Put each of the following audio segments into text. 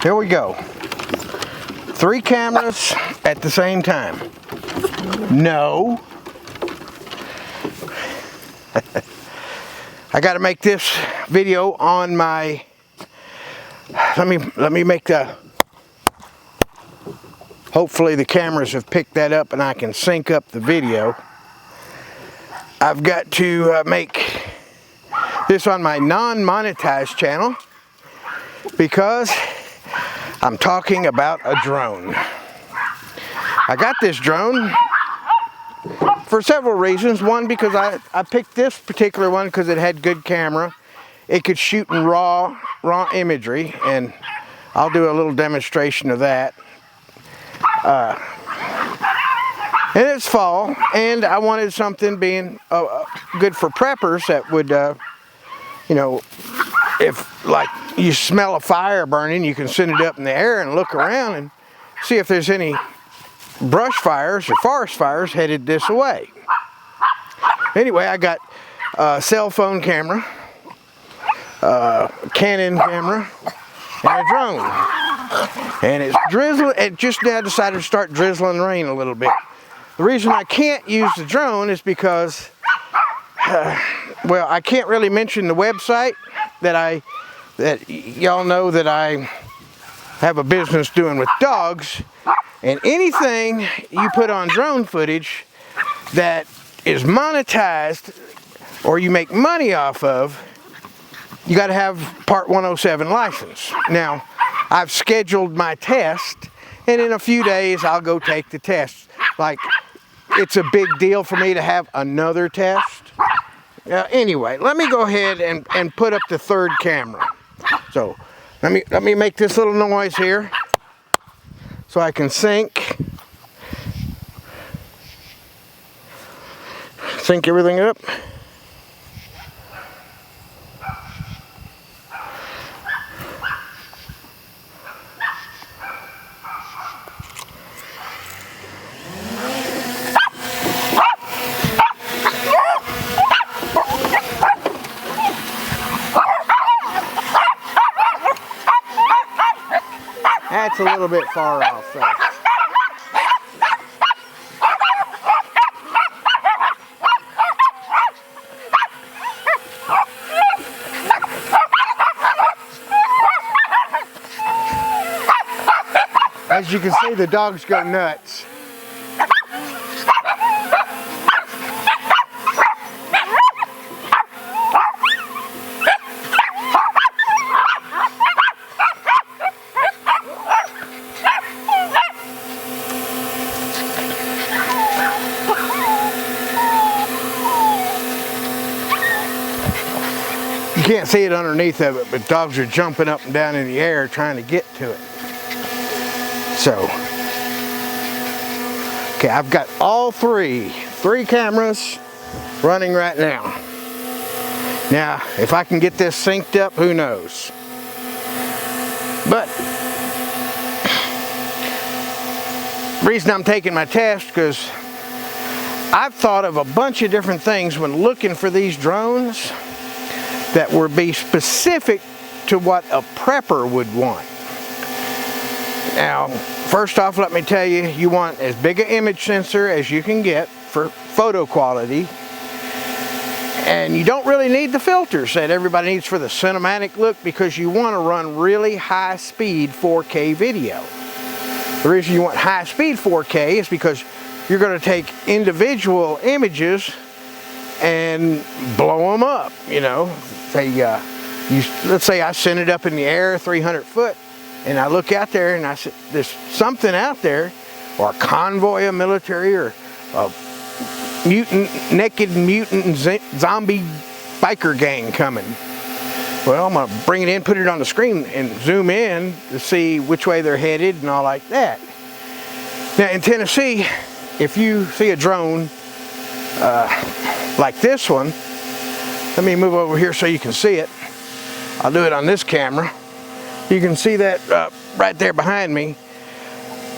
Here we go. 3 cameras at the same time. No. I got to make this video on my, let me make the, hopefully the cameras have picked that up and I can sync up the video. I've got to make this on my non-monetized channel because I'm talking about a drone. I got this drone for several reasons. One, because I picked this particular one because it had good camera. It could shoot in raw imagery, and I'll do a little demonstration of that. And it's fall, and I wanted something being good for preppers that would, you know, if like you smell a fire burning, you can send it up in the air and look around and see if there's any brush fires or forest fires headed this way. Anyway, I got a cell phone camera, a Canon camera, and a drone. And it's drizzling, it just now decided to start drizzling rain a little bit. The reason I can't use the drone is because, well, I can't really mention the website that y'all know that I have a business doing with dogs, and anything you put on drone footage that is monetized or you make money off of, you got to have Part 107 license. Now, I've scheduled my test, and in a few days I'll go take the test. Like, it's a big deal for me to have another test. Anyway, let me go ahead and put up the 3rd camera. So let me make this little noise here so I can sync everything up. That's a little bit far off, so. As you can see, the dogs go nuts. You can't see it underneath of it, but dogs are jumping up and down in the air trying to get to it. So, okay, I've got all three cameras running right now. Now, if I can get this synced up, who knows? But the reason I'm taking my test, because I've thought of a bunch of different things when looking for these drones that would be specific to what a prepper would want. Now, first off, let me tell you, you want as big an image sensor as you can get for photo quality. And you don't really need the filters that everybody needs for the cinematic look, because you want to run really high-speed 4K video. The reason you want high-speed 4K is because you're going to take individual images and blow them up, you know. Let's say I send it up in the air 300 foot, and I look out there and I said, there's something out there, or a convoy of military, or a naked mutant zombie biker gang coming. Well, I'm going to bring it in, put it on the screen, and zoom in to see which way they're headed and all like that. Now in Tennessee, if you see a drone like this one, let me move over here so you can see it. I'll do it on this camera. You can see that right there behind me.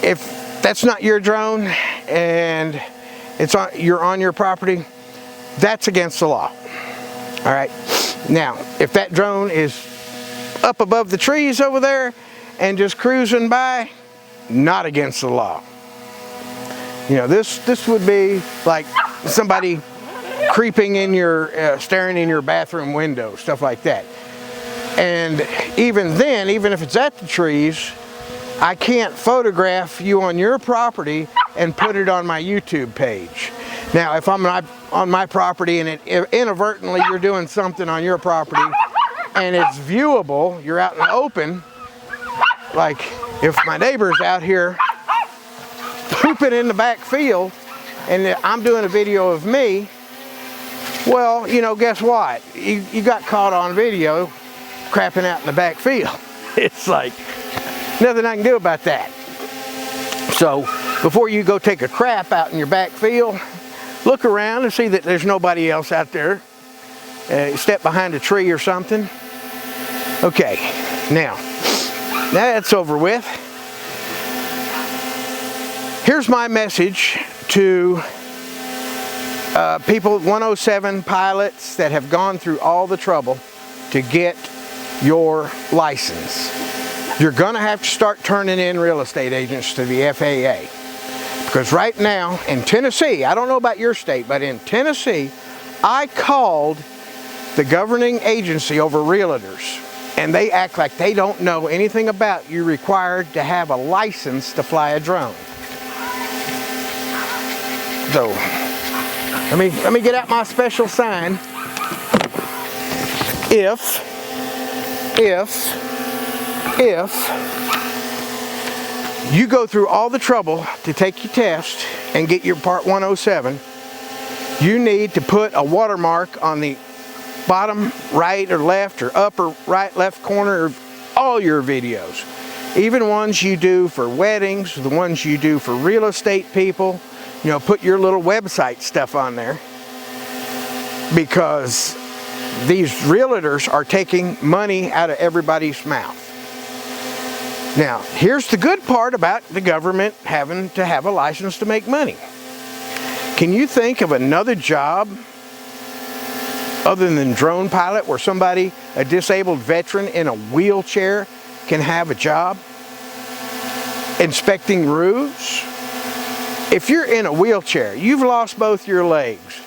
If that's not your drone and you're on your property, that's against the law. All right. Now, if that drone is up above the trees over there and just cruising by, not against the law. You know, this would be like somebody creeping in your, staring in your bathroom window, stuff like that. And even then, even if it's at the trees, I can't photograph you on your property and put it on my YouTube page. Now, if I'm not on my property and inadvertently you're doing something on your property and it's viewable, you're out in the open, like if my neighbor's out here pooping in the back field and I'm doing a video of me, well, you know, guess what? You got caught on video crapping out in the back field. It's like, nothing I can do about that. So before you go take a crap out in your back field, look around and see that there's nobody else out there. Step behind a tree or something. Okay, now that's over with. Here's my message to people, 107 pilots that have gone through all the trouble to get your license. You're going to have to start turning in real estate agents to the FAA. Because right now in Tennessee, I don't know about your state, but in Tennessee, I called the governing agency over realtors, and they act like they don't know anything about you required to have a license to fly a drone. So, let me get out my special sign. If you go through all the trouble to take your test and get your Part 107, you need to put a watermark on the bottom right or left or upper right, left corner of all your videos. Even ones you do for weddings, the ones you do for real estate people, you know, put your little website stuff on there, because these realtors are taking money out of everybody's mouth. Now, here's the good part about the government having to have a license to make money. Can you think of another job other than drone pilot where somebody, a disabled veteran in a wheelchair, can have a job? Inspecting roofs? If you're in a wheelchair, you've lost both your legs.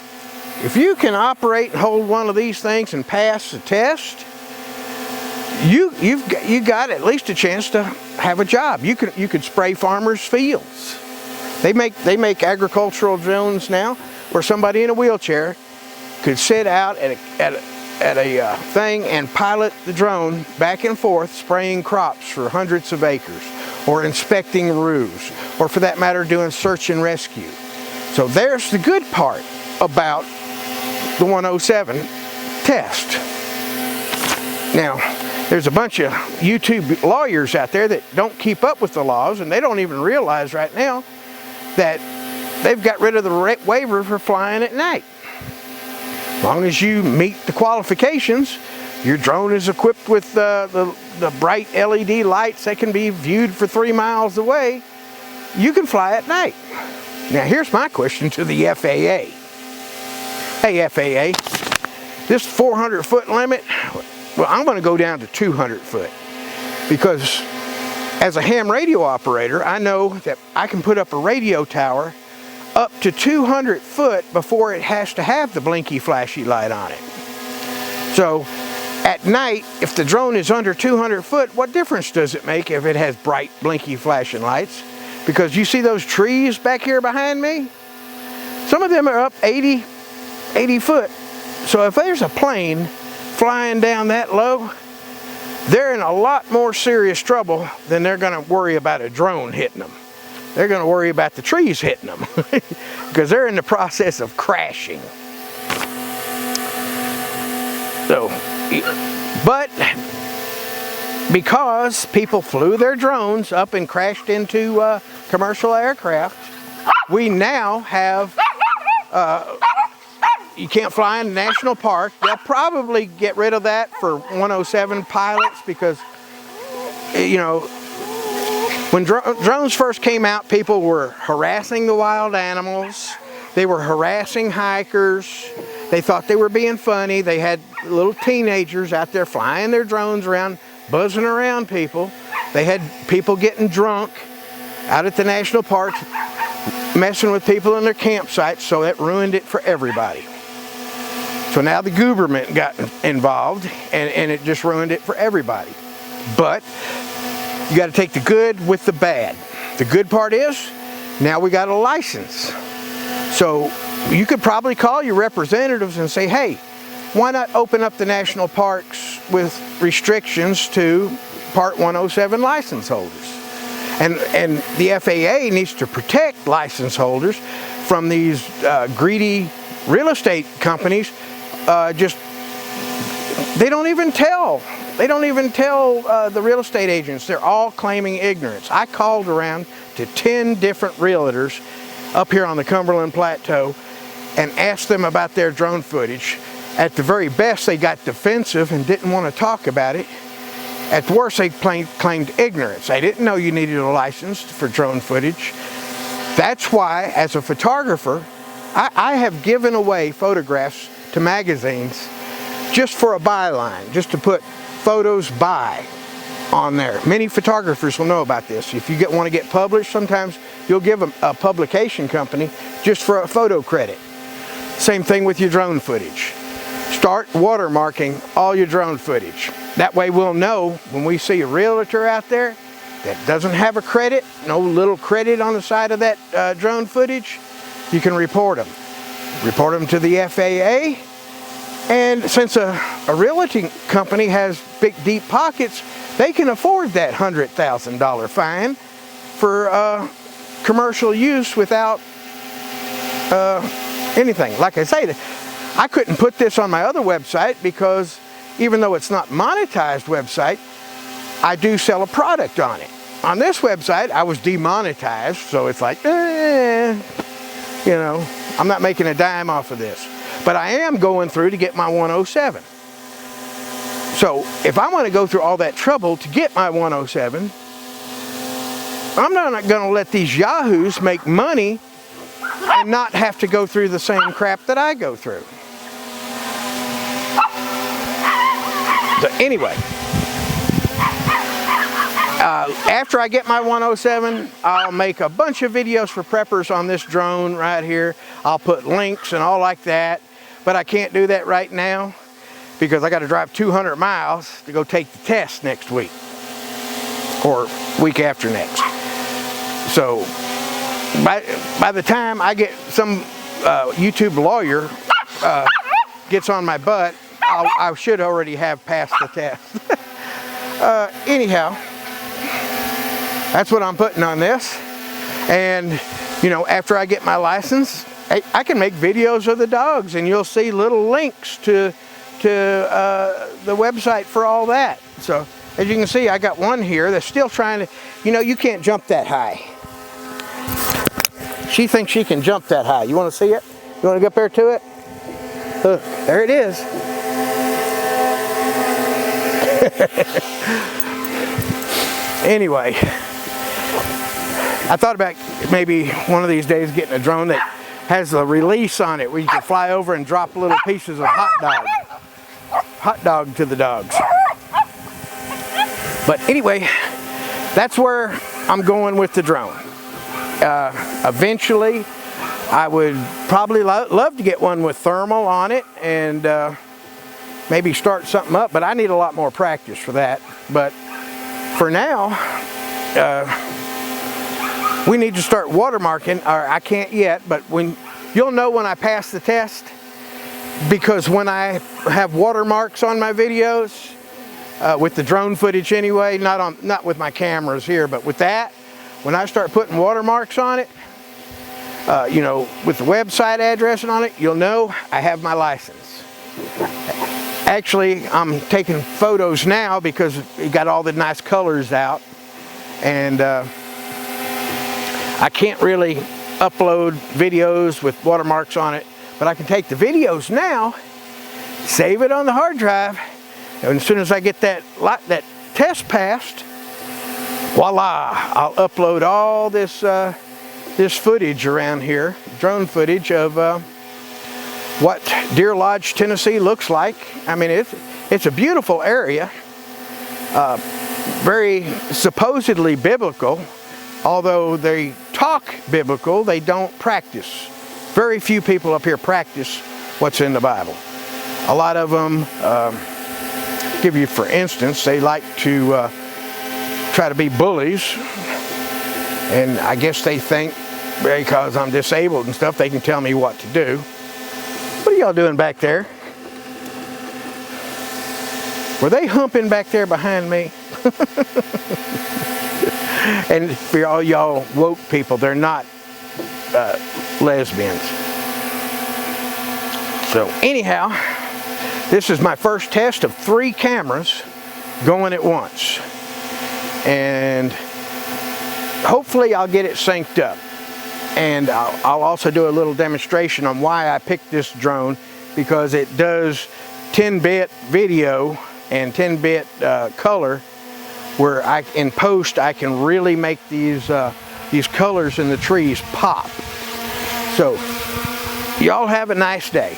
If you can operate and hold one of these things and pass the test, you got at least a chance to have a job. You could spray farmers' fields. They make agricultural drones now where somebody in a wheelchair could sit out at a thing and pilot the drone back and forth, spraying crops for hundreds of acres, or inspecting roofs, or for that matter doing search and rescue. So there's the good part about the 107 test. Now, there's a bunch of YouTube lawyers out there that don't keep up with the laws, and they don't even realize right now that they've got rid of the waiver for flying at night. As long as you meet the qualifications, your drone is equipped with the bright LED lights that can be viewed for 3 miles away, you can fly at night. Now here's my question to the FAA. Hey FAA, this 400-foot limit, well, I'm going to go down to 200 foot, because as a ham radio operator, I know that I can put up a radio tower up to 200 foot before it has to have the blinky flashy light on it. So at night, if the drone is under 200 foot, what difference does it make if it has bright blinky flashing lights? Because you see those trees back here behind me? Some of them are up 80 foot. So if there's a plane flying down that low, they're in a lot more serious trouble than they're going to worry about a drone hitting them. They're going to worry about the trees hitting them because they're in the process of crashing. So, but because people flew their drones up and crashed into commercial aircraft, we now have you can't fly in the national park. They'll probably get rid of that for 107 pilots because, you know, when drones first came out, people were harassing the wild animals. They were harassing hikers. They thought they were being funny. They had little teenagers out there flying their drones around, buzzing around people. They had people getting drunk out at the national parks, messing with people in their campsites, so that ruined it for everybody. So now the government got involved, and it just ruined it for everybody. But you got to take the good with the bad. The good part is, now we got a license. So you could probably call your representatives and say, hey, why not open up the national parks with restrictions to Part 107 license holders? And the FAA needs to protect license holders from these greedy real estate companies. They don't even tell the real estate agents. They're all claiming ignorance. I called around to 10 different realtors up here on the Cumberland Plateau and asked them about their drone footage. At the very best, they got defensive and didn't want to talk about it. At the worst, they claimed ignorance. They didn't know you needed a license for drone footage. That's why, as a photographer, I have given away photographs to magazines just for a byline, just to put photos by on there. Many photographers will know about this. If you want to get published, sometimes you'll give a publication company just for a photo credit. Same thing with your drone footage. Start watermarking all your drone footage. That way we'll know when we see a realtor out there that doesn't have a credit, no little credit on the side of that drone footage, you can report them. Report them to the FAA. And since a realty company has big, deep pockets, they can afford that $100,000 fine for commercial use without anything. Like I say, I couldn't put this on my other website because even though it's not monetized website, I do sell a product on it. On this website, I was demonetized, so it's like, you know, I'm not making a dime off of this. But I am going through to get my 107. So if I want to go through all that trouble to get my 107, I'm not going to let these yahoos make money and not have to go through the same crap that I go through. So anyway, after I get my 107, I'll make a bunch of videos for preppers on this drone right here. I'll put links and all like that, but I can't do that right now because I got to drive 200 miles to go take the test next week or week after next. So by the time I get some YouTube lawyer gets on my butt, I should already have passed the test. Anyhow, that's what I'm putting on this. And, you know, after I get my license, I can make videos of the dogs, and you'll see little links to the website for all that. So, as you can see, I got one here that's still trying to, you know, you can't jump that high. She thinks she can jump that high. You want to see it? You want to go up there to it? Look, there it is. Anyway, I thought about maybe one of these days getting a drone that has a release on it where you can fly over and drop little pieces of hot dog to the dogs. But anyway, that's where I'm going with the drone. Eventually, I would probably love to get one with thermal on it and maybe start something up, but I need a lot more practice for that. But for now, we need to start watermarking, or I can't yet, but you'll know when I pass the test, because when I have watermarks on my videos, with the drone footage anyway, not with my cameras here, but with that, when I start putting watermarks on it, you know, with the website address on it, you'll know I have my license. Actually, I'm taking photos now because it got all the nice colors out, and I can't really upload videos with watermarks on it, but I can take the videos now, save it on the hard drive, and as soon as I get that test passed, voila, I'll upload all this this footage around here, drone footage of what Deer Lodge, Tennessee looks like. I mean, it's a beautiful area. very supposedly biblical. Although they talk biblical, they don't practice. Very few people up here practice what's in the Bible. A lot of them, give you for instance, they like to try to be bullies. And I guess they think because I'm disabled and stuff, they can tell me what to do. What are y'all doing back there? Were they humping back there behind me? And for all y'all woke people, they're not lesbians. So anyhow, this is my first test of 3 cameras going at once. And hopefully I'll get it synced up. And I'll also do a little demonstration on why I picked this drone, because it does 10-bit video and 10-bit color, where in post I can really make these colors in the trees pop. So y'all have a nice day.